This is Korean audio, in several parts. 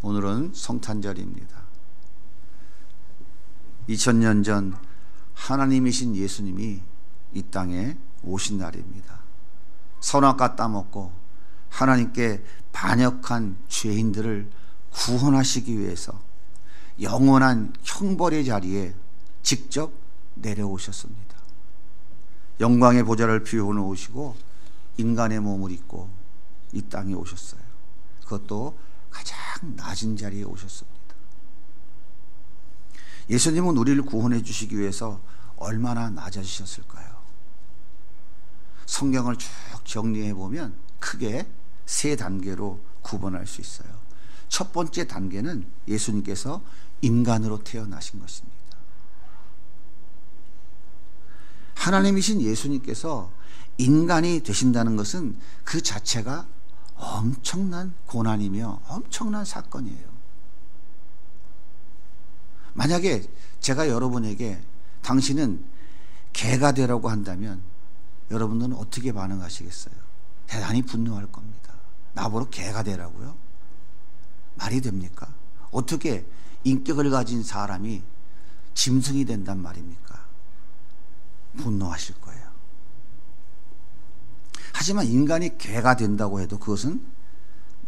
오늘은 성탄절입니다. 2000년 전 하나님이신 예수님이 이 땅에 오신 날입니다. 선악과 따먹고 하나님께 반역한 죄인들을 구원하시기 위해서 영원한 형벌의 자리에 직접 내려오셨습니다. 영광의 보좌를 피워놓으시고 인간의 몸을 입고 이 땅에 오셨어요. 그것도 가장 낮은 자리에 오셨습니다. 예수님은 우리를 구원해 주시기 위해서 얼마나 낮아지셨을까요? 성경을 쭉 정리해 보면 크게 세 단계로 구분할 수 있어요. 첫 번째 단계는 예수님께서 인간으로 태어나신 것입니다. 하나님이신 예수님께서 인간이 되신다는 것은 그 자체가 엄청난 고난이며 엄청난 사건이에요. 만약에 제가 여러분에게 당신은 개가 되라고 한다면 여러분들은 어떻게 반응하시겠어요? 대단히 분노할 겁니다. 나보러 개가 되라고요? 말이 됩니까? 어떻게 인격을 가진 사람이 짐승이 된단 말입니까? 분노하실 거예요. 하지만 인간이 개가 된다고 해도 그것은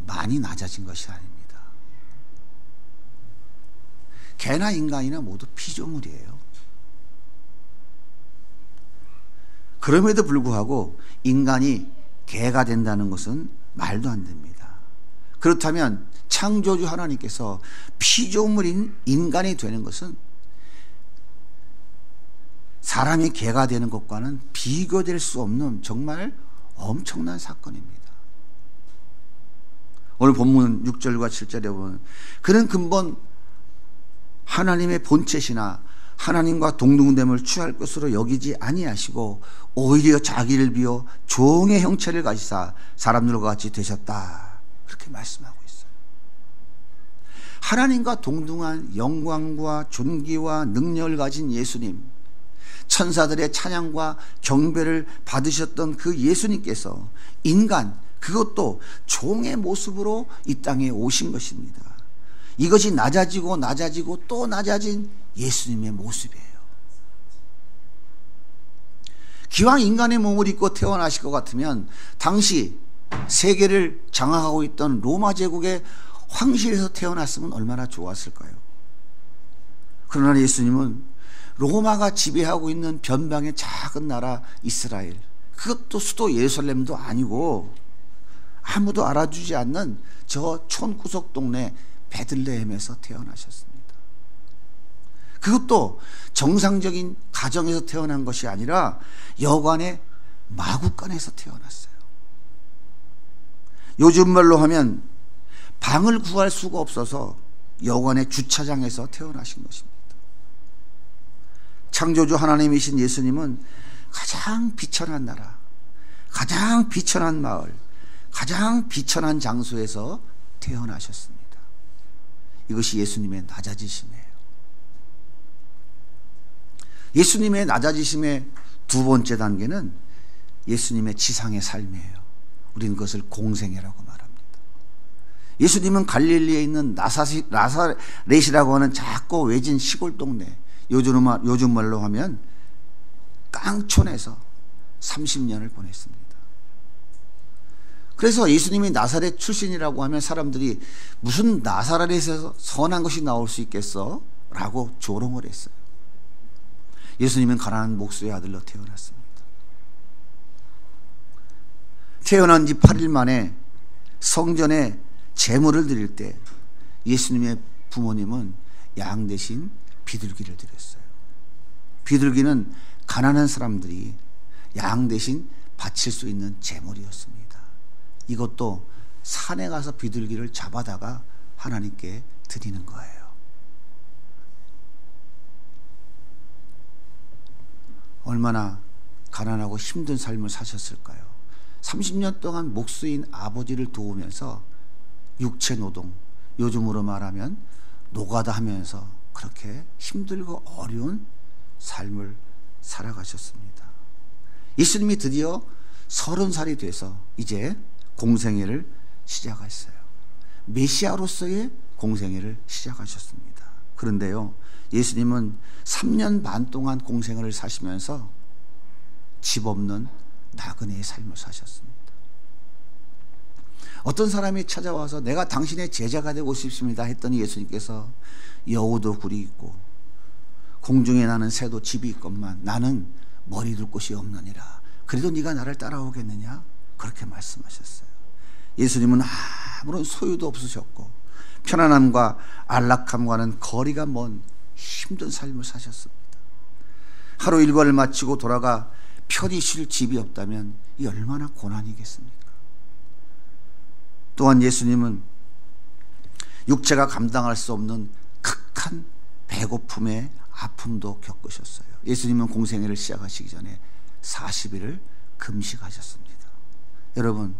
많이 낮아진 것이 아닙니다. 개나 인간이나 모두 피조물이에요. 그럼에도 불구하고 인간이 개가 된다는 것은 말도 안 됩니다. 그렇다면 창조주 하나님께서 피조물인 인간이 되는 것은 사람이 개가 되는 것과는 비교될 수 없는 정말 엄청난 사건입니다. 오늘 본문 6절과 7절에 보면 그는 근본 하나님의 본체시나 하나님과 동등됨을 취할 것으로 여기지 아니하시고 오히려 자기를 비워 종의 형체를 가지사 사람들과 같이 되셨다. 그렇게 말씀하고 있어요. 하나님과 동등한 영광과 존귀와 능력을 가진 예수님, 천사들의 찬양과 경배를 받으셨던 그 예수님께서 인간, 그것도 종의 모습으로 이 땅에 오신 것입니다. 이것이 낮아지고 낮아지고 또 낮아진 예수님의 모습이에요. 기왕 인간의 몸을 입고 태어나실 것 같으면 당시 세계를 장악하고 있던 로마 제국의 황실에서 태어났으면 얼마나 좋았을까요? 그러나 예수님은 로마가 지배하고 있는 변방의 작은 나라 이스라엘, 그것도 수도 예루살렘도 아니고 아무도 알아주지 않는 저 촌구석 동네 베들레헴에서 태어나셨습니다. 그것도 정상적인 가정에서 태어난 것이 아니라 여관의 마구간에서 태어났어요. 요즘 말로 하면 방을 구할 수가 없어서 여관의 주차장에서 태어나신 것입니다. 창조주 하나님이신 예수님은 가장 비천한 나라, 가장 비천한 마을, 가장 비천한 장소에서 태어나셨습니다. 이것이 예수님의 낮아지심이에요. 예수님의 낮아지심의 두 번째 단계는 예수님의 지상의 삶이에요. 우리는 그것을 공생애라고 말합니다. 예수님은 갈릴리에 있는 나사렛이라고 하는 작고 외진 시골 동네, 요즘 말로 하면 깡촌에서 30년을 보냈습니다. 그래서 예수님이 나사렛 출신이라고 하면 사람들이 무슨 나사렛에서 선한 것이 나올 수 있겠어? 라고 조롱을 했어요. 예수님은 가난한 목수의 아들로 태어났습니다. 태어난 지 8일 만에 성전에 제물을 드릴 때 예수님의 부모님은 양 대신 비둘기를 드렸어요. 비둘기는 가난한 사람들이 양 대신 바칠 수 있는 제물이었습니다. 이것도 산에 가서 비둘기를 잡아다가 하나님께 드리는 거예요. 얼마나 가난하고 힘든 삶을 사셨을까요? 30년 동안 목수인 아버지를 도우면서 육체 노동, 요즘으로 말하면 노가다 하면서 그렇게 힘들고 어려운 삶을 살아가셨습니다. 예수님이 드디어 30살이 돼서 이제 공생애를 시작했어요. 메시아로서의 공생애를 시작하셨습니다. 그런데요, 예수님은 3년 반 동안 공생애를 사시면서 집 없는 나그네의 삶을 사셨습니다. 어떤 사람이 찾아와서 내가 당신의 제자가 되고 싶습니다 했더니 예수님께서 여우도 굴이 있고 공중에 나는 새도 집이 있건만 나는 머리 둘 곳이 없느니라. 그래도 네가 나를 따라오겠느냐? 그렇게 말씀하셨어요. 예수님은 아무런 소유도 없으셨고 편안함과 안락함과는 거리가 먼 힘든 삶을 사셨습니다. 하루 일과를 마치고 돌아가 편히 쉴 집이 없다면 이 얼마나 고난이겠습니까? 또한 예수님은 육체가 감당할 수 없는 극한 배고픔의 아픔도 겪으셨어요. 예수님은 공생애를 시작하시기 전에 40일을 금식하셨습니다. 여러분,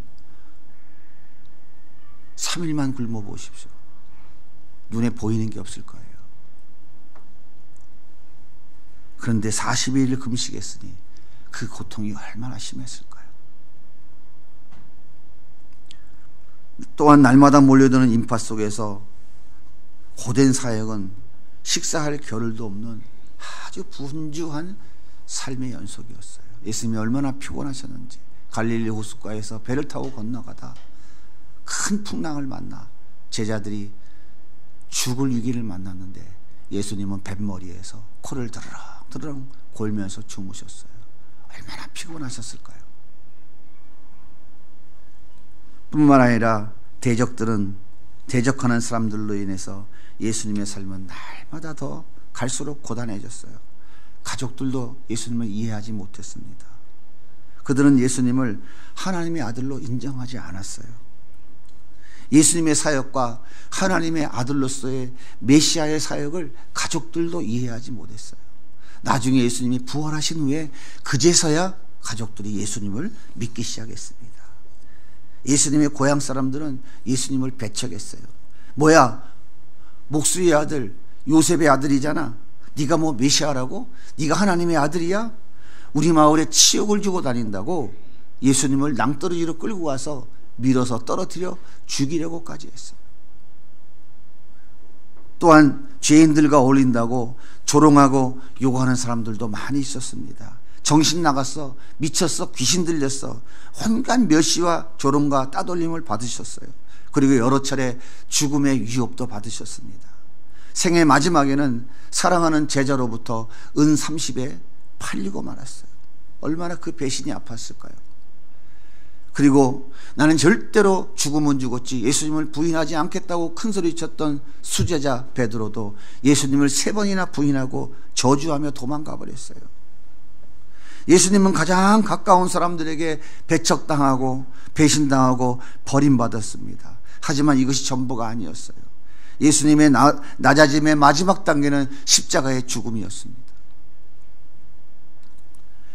3일만 굶어 보십시오. 눈에 보이는 게 없을 거예요. 그런데 40일을 금식했으니 그 고통이 얼마나 심했을까요? 또한 날마다 몰려드는 인파 속에서 고된 사역은 식사할 겨를도 없는 아주 분주한 삶의 연속이었어요. 예수님이 얼마나 피곤하셨는지 갈릴리 호숫가에서 배를 타고 건너가다 큰 풍랑을 만나 제자들이 죽을 위기를 만났는데 예수님은 뱃머리에서 코를 드르렁 골면서 주무셨어요. 얼마나 피곤하셨을까요? 뿐만 아니라 대적하는 사람들로 인해서 예수님의 삶은 날마다 더 갈수록 고단해졌어요. 가족들도 예수님을 이해하지 못했습니다. 그들은 예수님을 하나님의 아들로 인정하지 않았어요. 예수님의 사역과 하나님의 아들로서의 메시아의 사역을 가족들도 이해하지 못했어요. 나중에 예수님이 부활하신 후에 그제서야 가족들이 예수님을 믿기 시작했습니다. 예수님의 고향 사람들은 예수님을 배척했어요. 뭐야, 목수의 아들, 요셉의 아들이잖아. 네가 뭐 메시아라고? 네가 하나님의 아들이야? 우리 마을에 치욕을 주고 다닌다고 예수님을 낭떠러지로 끌고 와서 밀어서 떨어뜨려 죽이려고까지 했어요. 또한 죄인들과 어울린다고 조롱하고 욕하는 사람들도 많이 있었습니다. 정신 나갔어, 미쳤어, 귀신 들렸어, 온갖 멸시와 조롱과 따돌림을 받으셨어요. 그리고 여러 차례 죽음의 위협도 받으셨습니다. 생애 마지막에는 사랑하는 제자로부터 은 30에 팔리고 말았어요. 얼마나 그 배신이 아팠을까요? 그리고 나는 절대로 죽으면 죽었지 예수님을 부인하지 않겠다고 큰소리쳤던 수제자 베드로도 예수님을 3번이나 부인하고 저주하며 도망가 버렸어요. 예수님은 가장 가까운 사람들에게 배척당하고 배신당하고 버림받았습니다. 하지만 이것이 전부가 아니었어요. 예수님의 낮아짐의 마지막 단계는 십자가의 죽음이었습니다.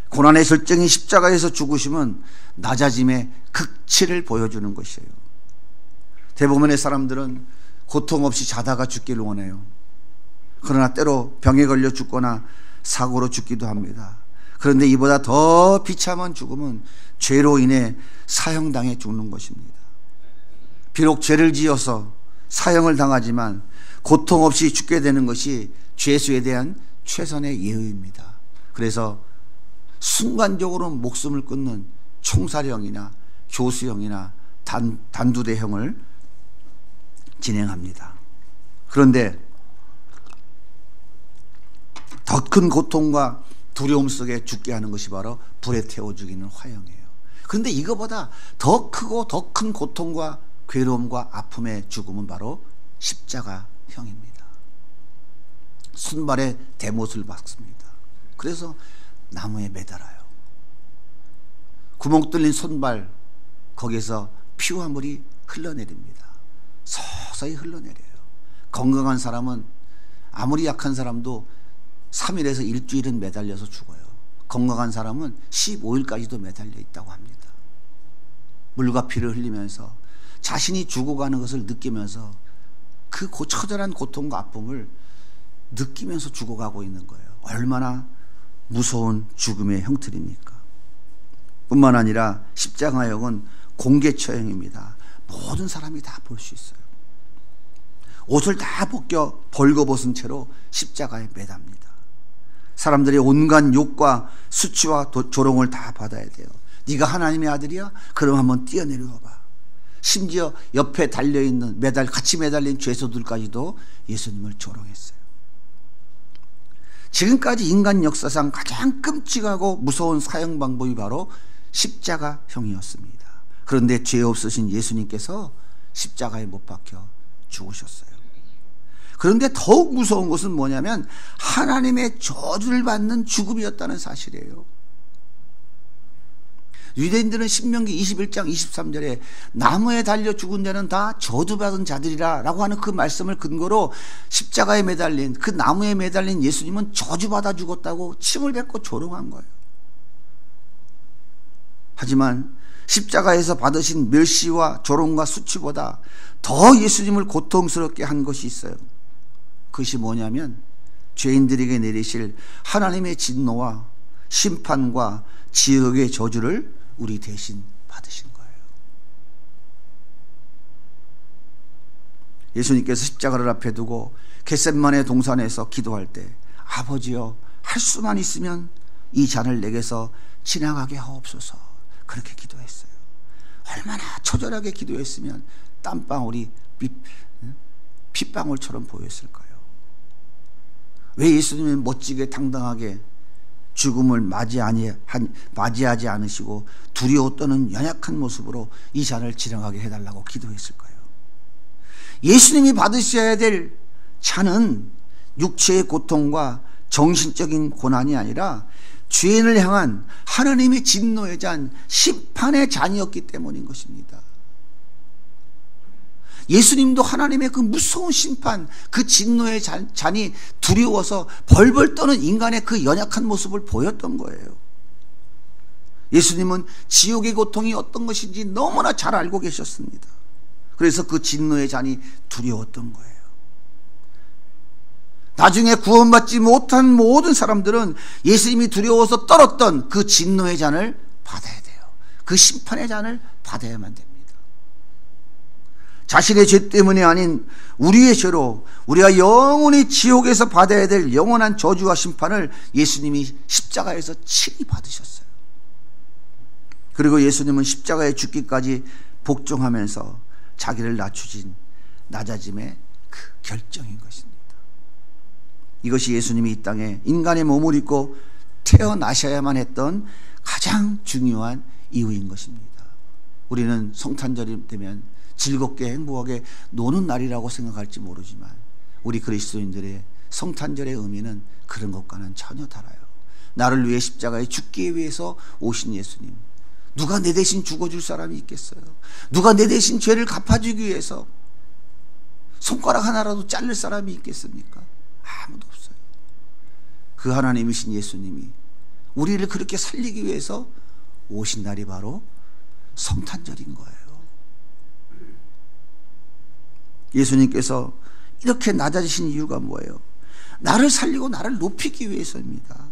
고난의 절정인 십자가에서 죽으심은 낮아짐의 극치를 보여주는 것이에요. 대부분의 사람들은 고통 없이 자다가 죽기를 원해요. 그러나 때로 병에 걸려 죽거나 사고로 죽기도 합니다. 그런데 이보다 더 비참한 죽음은 죄로 인해 사형당해 죽는 것입니다. 비록 죄를 지어서 사형을 당하지만 고통 없이 죽게 되는 것이 죄수에 대한 최선의 예의입니다. 그래서 순간적으로 목숨을 끊는 총살형이나 교수형이나 단두대형을 진행합니다. 그런데 더 큰 고통과 두려움 속에 죽게 하는 것이 바로 불에 태워 죽이는 화형이에요. 그런데 이거보다 더 크고 더 큰 고통과 괴로움과 아픔의 죽음은 바로 십자가형입니다. 순발에 대못을 박습니다. 그래서 나무에 매달아요. 구멍 뚫린 손발, 거기에서 피와 물이 흘러내립니다. 서서히 흘러내려요. 건강한 사람은 아무리 약한 사람도 3일에서 일주일은 매달려서 죽어요. 건강한 사람은 15일까지도 매달려 있다고 합니다. 물과 피를 흘리면서 자신이 죽어가는 것을 느끼면서 그 처절한 고통과 아픔을 느끼면서 죽어가고 있는 거예요. 얼마나 무서운 죽음의 형틀입니까? 뿐만 아니라 십자가형은 공개 처형입니다. 모든 사람이 다 볼 수 있어요. 옷을 다 벗겨 벌거벗은 채로 십자가에 매답니다. 사람들의 온갖 욕과 수치와 조롱을 다 받아야 돼요. 네가 하나님의 아들이야? 그럼 한번 뛰어내려와 봐. 심지어 옆에 달려있는 같이 매달린 죄수들까지도 예수님을 조롱했어요. 지금까지 인간 역사상 가장 끔찍하고 무서운 사형 방법이 바로 십자가형이었습니다. 그런데 죄 없으신 예수님께서 십자가에 못 박혀 죽으셨어요. 그런데 더욱 무서운 것은 뭐냐면 하나님의 저주를 받는 죽음이었다는 사실이에요. 유대인들은 신명기 21장 23절에 나무에 달려 죽은 자는 다 저주받은 자들이라 라고 하는 그 말씀을 근거로 십자가에 매달린, 그 나무에 매달린 예수님은 저주받아 죽었다고 침을 뱉고 조롱한 거예요. 하지만 십자가에서 받으신 멸시와 조롱과 수치보다 더 예수님을 고통스럽게 한 것이 있어요. 그것이 뭐냐면 죄인들에게 내리실 하나님의 진노와 심판과 지옥의 저주를 우리 대신 받으신 거예요. 예수님께서 십자가를 앞에 두고 겟셋마네 동산에서 기도할 때 아버지여 할 수만 있으면 이 잔을 내게서 지나가게 하옵소서, 그렇게 기도했어요. 얼마나 처절하게 기도했으면 땀방울이 핏방울처럼 보였을까요? 왜 예수님은 멋지게 당당하게 죽음을 맞이하지 않으시고 두려워 떠는 연약한 모습으로 이 잔을 지나가게 해달라고 기도했을까요? 예수님이 받으셔야 될 잔은 육체의 고통과 정신적인 고난이 아니라 죄인을 향한 하나님의 진노의 잔, 심판의 잔이었기 때문인 것입니다. 예수님도 하나님의 그 무서운 심판, 그 진노의 잔이 두려워서 벌벌 떠는 인간의 그 연약한 모습을 보였던 거예요. 예수님은 지옥의 고통이 어떤 것인지 너무나 잘 알고 계셨습니다. 그래서 그 진노의 잔이 두려웠던 거예요. 나중에 구원받지 못한 모든 사람들은 예수님이 두려워서 떨었던 그 진노의 잔을 받아야 돼요. 그 심판의 잔을 받아야만 됩니다. 자신의 죄 때문이 아닌 우리의 죄로 우리가 영원히 지옥에서 받아야 될 영원한 저주와 심판을 예수님이 십자가에서 친히 받으셨어요. 그리고 예수님은 십자가에 죽기까지 복종하면서 자기를 낮아짐의 그 결정인 것입니다. 이것이 예수님이 이 땅에 인간의 몸을 입고 태어나셔야만 했던 가장 중요한 이유인 것입니다. 우리는 성탄절이 되면 즐겁게 행복하게 노는 날이라고 생각할지 모르지만 우리 그리스도인들의 성탄절의 의미는 그런 것과는 전혀 달라요. 나를 위해 십자가에 죽기 위해서 오신 예수님, 누가 내 대신 죽어줄 사람이 있겠어요? 누가 내 대신 죄를 갚아주기 위해서 손가락 하나라도 자를 사람이 있겠습니까? 아무도 없어요. 그 하나님이신 예수님이 우리를 그렇게 살리기 위해서 오신 날이 바로 성탄절인 거예요. 예수님께서 이렇게 낮아지신 이유가 뭐예요? 나를 살리고 나를 높이기 위해서입니다.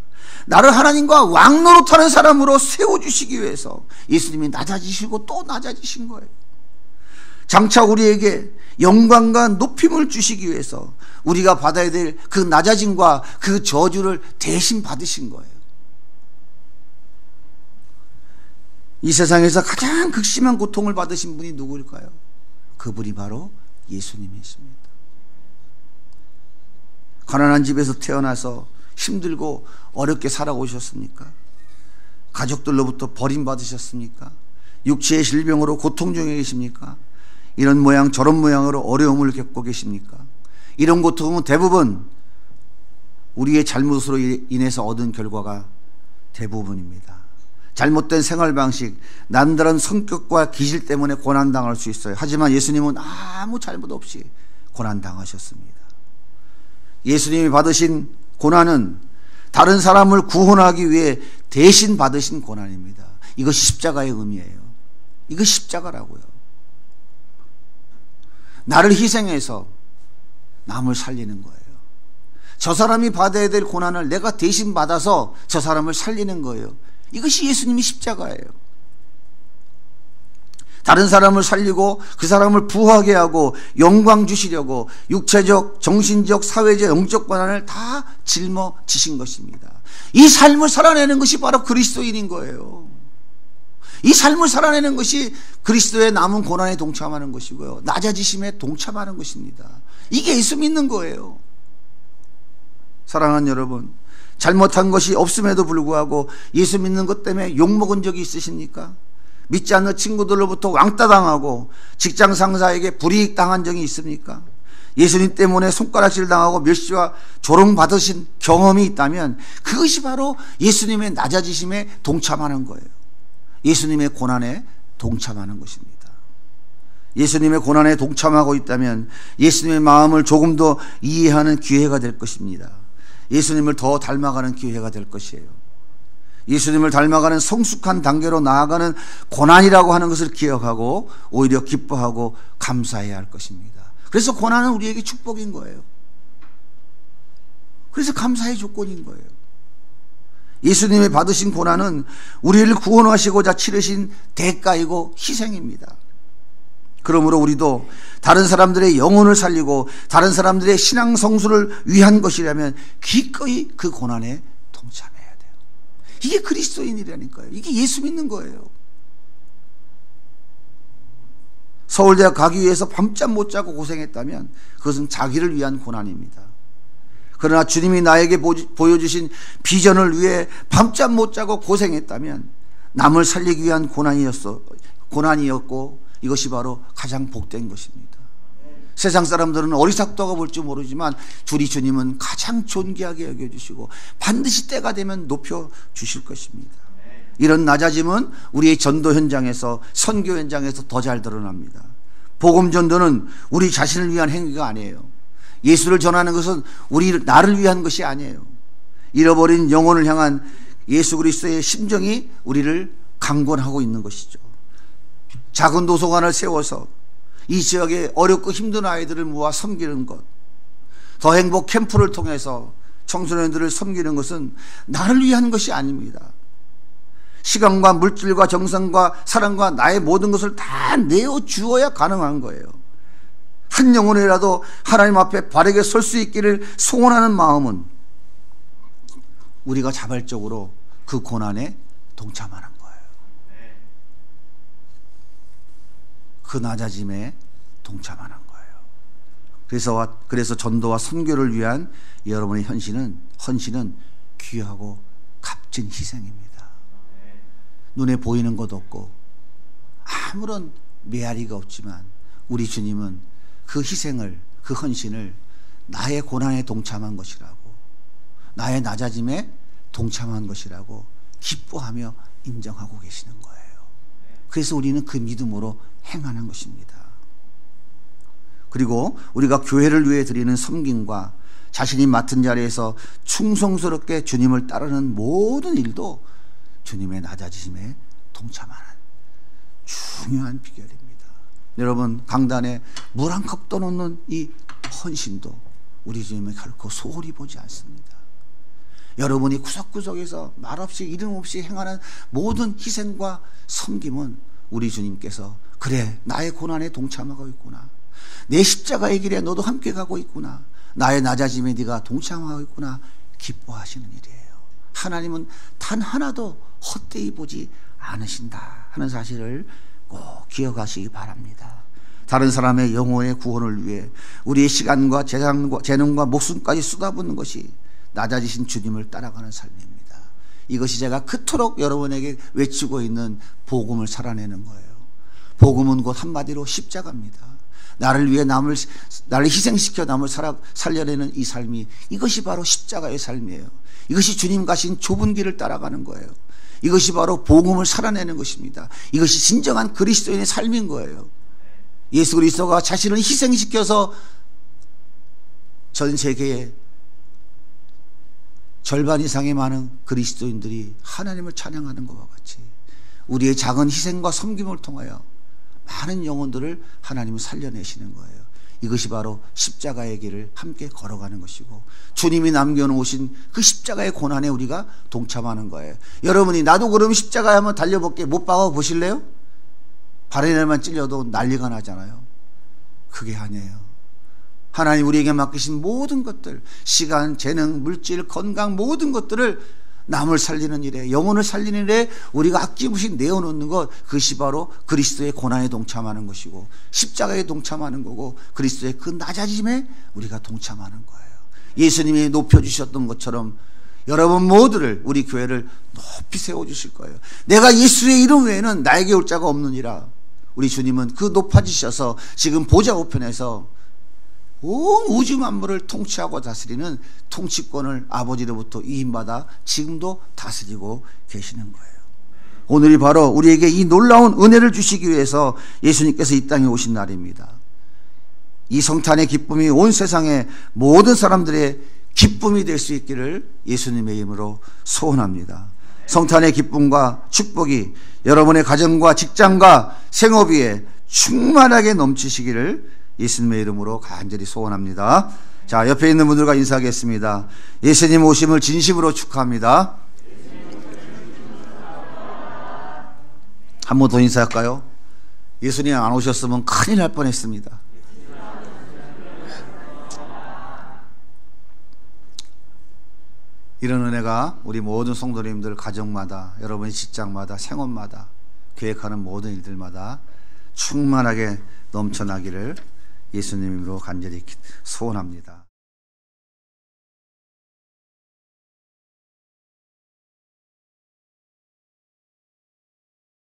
나를 하나님과 왕노릇하는 사람으로 세워주시기 위해서 예수님이 낮아지시고 또 낮아지신 거예요. 장차 우리에게 영광과 높임을 주시기 위해서 우리가 받아야 될 그 낮아짐과 그 저주를 대신 받으신 거예요. 이 세상에서 가장 극심한 고통을 받으신 분이 누구일까요? 그분이 바로 예수님이십니다. 가난한 집에서 태어나서 힘들고 어렵게 살아오셨습니까? 가족들로부터 버림받으셨습니까? 육체의 질병으로 고통 중에 계십니까? 이런 모양 저런 모양으로 어려움을 겪고 계십니까? 이런 고통은 대부분 우리의 잘못으로 인해서 얻은 결과가 대부분입니다. 잘못된 생활 방식, 남다른 성격과 기질 때문에 고난당할 수 있어요. 하지만 예수님은 아무 잘못 없이 고난당하셨습니다. 예수님이 받으신 고난은 다른 사람을 구원하기 위해 대신 받으신 고난입니다. 이것이 십자가의 의미예요. 이것이 십자가라고요. 나를 희생해서 남을 살리는 거예요. 저 사람이 받아야 될 고난을 내가 대신 받아서 저 사람을 살리는 거예요. 이것이 예수님이 십자가예요. 다른 사람을 살리고 그 사람을 부하게 하고 영광 주시려고 육체적, 정신적, 사회적, 영적 권한을 다 짊어지신 것입니다. 이 삶을 살아내는 것이 바로 그리스도인인 거예요. 이 삶을 살아내는 것이 그리스도의 남은 고난에 동참하는 것이고요, 낮아지심에 동참하는 것입니다. 이게 예수 믿는 거예요. 사랑하는 여러분, 잘못한 것이 없음에도 불구하고 예수 믿는 것 때문에 욕먹은 적이 있으십니까? 믿지 않는 친구들로부터 왕따 당하고 직장 상사에게 불이익 당한 적이 있습니까? 예수님 때문에 손가락질 당하고 멸시와 조롱 받으신 경험이 있다면 그것이 바로 예수님의 낮아지심에 동참하는 거예요. 예수님의 고난에 동참하는 것입니다. 예수님의 고난에 동참하고 있다면 예수님의 마음을 조금 더 이해하는 기회가 될 것입니다. 예수님을 더 닮아가는 기회가 될 것이에요. 예수님을 닮아가는 성숙한 단계로 나아가는 고난이라고 하는 것을 기억하고 오히려 기뻐하고 감사해야 할 것입니다. 그래서 고난은 우리에게 축복인 거예요. 그래서 감사의 조건인 거예요. 예수님이 받으신 고난은 우리를 구원하시고자 치르신 대가이고 희생입니다. 그러므로 우리도 다른 사람들의 영혼을 살리고 다른 사람들의 신앙 성수를 위한 것이라면 기꺼이 그 고난에 동참해야 돼요. 이게 그리스도인이라니까요. 이게 예수 믿는 거예요. 서울대학 가기 위해서 밤잠 못 자고 고생했다면 그것은 자기를 위한 고난입니다. 그러나 주님이 나에게 보여주신 비전을 위해 밤잠 못 자고 고생했다면 남을 살리기 위한 고난이었고 이것이 바로 가장 복된 것입니다. 세상 사람들은 어리석다고 볼지 모르지만 우리 주님은 가장 존귀하게 여겨주시고 반드시 때가 되면 높여주실 것입니다. 이런 낮아짐은 우리의 전도 현장에서, 선교 현장에서 더 잘 드러납니다. 복음 전도는 우리 자신을 위한 행위가 아니에요. 예수를 전하는 것은 나를 위한 것이 아니에요. 잃어버린 영혼을 향한 예수 그리스도의 심정이 우리를 강권하고 있는 것이죠. 작은 도서관을 세워서 이 지역에 어렵고 힘든 아이들을 모아 섬기는 것, 더 행복 캠프를 통해서 청소년들을 섬기는 것은 나를 위한 것이 아닙니다. 시간과 물질과 정성과 사랑과 나의 모든 것을 다 내어주어야 가능한 거예요. 한 영혼이라도 하나님 앞에 바르게 설 수 있기를 소원하는 마음은 우리가 자발적으로 그 고난에 동참하는 거예요. 그 낮아짐에 동참하는 거예요. 그래서 전도와 선교를 위한 여러분의 헌신은 귀하고 값진 희생입니다. 눈에 보이는 것 없고 아무런 메아리가 없지만 우리 주님은 그 희생을, 그 헌신을 나의 고난에 동참한 것이라고, 나의 낮아짐에 동참한 것이라고 기뻐하며 인정하고 계시는 거예요. 그래서 우리는 그 믿음으로 행하는 것입니다. 그리고 우리가 교회를 위해 드리는 섬김과 자신이 맡은 자리에서 충성스럽게 주님을 따르는 모든 일도 주님의 낮아지심에 동참하는 중요한 비결입니다. 여러분, 강단에 물 한 컵 떠놓는 이 헌신도 우리 주님을 결코 소홀히 보지 않습니다. 여러분이 구석구석에서 말없이 이름 없이 행하는 모든 희생과 섬김은 우리 주님께서 그래, 나의 고난에 동참하고 있구나, 내 십자가의 길에 너도 함께 가고 있구나, 나의 낮아짐에 네가 동참하고 있구나 기뻐하시는 일이에요. 하나님은 단 하나도 헛되이 보지 않으신다 하는 사실을 꼭 기억하시기 바랍니다. 다른 사람의 영혼의 구원을 위해 우리의 시간과 재능과 목숨까지 쏟아붓는 것이 낮아지신 주님을 따라가는 삶입니다. 이것이 제가 그토록 여러분에게 외치고 있는 복음을 살아내는 거예요. 복음은 곧 한마디로 십자가입니다. 나를 위해 나를 희생시켜 남을 살려내는 이 삶이, 이것이 바로 십자가의 삶이에요. 이것이 주님 가신 좁은 길을 따라가는 거예요. 이것이 바로 복음을 살아내는 것입니다. 이것이 진정한 그리스도인의 삶인 거예요. 예수 그리스도가 자신을 희생시켜서 전 세계에 절반 이상의 많은 그리스도인들이 하나님을 찬양하는 것과 같이 우리의 작은 희생과 섬김을 통하여 많은 영혼들을 하나님은 살려내시는 거예요. 이것이 바로 십자가의 길을 함께 걸어가는 것이고 주님이 남겨놓으신 그 십자가의 고난에 우리가 동참하는 거예요. 여러분이 나도 그럼 십자가에 한번 달려볼게, 못 박아 보실래요? 발에만 찔려도 난리가 나잖아요. 그게 아니에요. 하나님 우리에게 맡기신 모든 것들, 시간, 재능, 물질, 건강 모든 것들을 남을 살리는 일에, 영혼을 살리는 일에 우리가 아낌없이 내어놓는 것, 그것이 바로 그리스도의 고난에 동참하는 것이고 십자가에 동참하는 거고 그리스도의 그 낮아짐에 우리가 동참하는 거예요. 예수님이 높여주셨던 것처럼 여러분 모두를, 우리 교회를 높이 세워주실 거예요. 내가 예수의 이름 외에는 나에게 올 자가 없느니라. 우리 주님은 그 높아지셔서 지금 보좌 우편에서 온 우주 만물을 통치하고 다스리는 통치권을 아버지로부터 위임받아 지금도 다스리고 계시는 거예요. 오늘이 바로 우리에게 이 놀라운 은혜를 주시기 위해서 예수님께서 이 땅에 오신 날입니다. 이 성탄의 기쁨이 온 세상의 모든 사람들의 기쁨이 될 수 있기를 예수님의 이름으로 소원합니다. 성탄의 기쁨과 축복이 여러분의 가정과 직장과 생업 위에 충만하게 넘치시기를 예수님의 이름으로 간절히 소원합니다. 자, 옆에 있는 분들과 인사하겠습니다. 예수님 오심을 진심으로 축하합니다. 한 번 더 인사할까요? 예수님 안 오셨으면 큰일 날 뻔했습니다. 이런 은혜가 우리 모든 성도님들 가정마다, 여러분의 직장마다, 생업마다, 계획하는 모든 일들마다 충만하게 넘쳐나기를 예수님으로 간절히 소원합니다.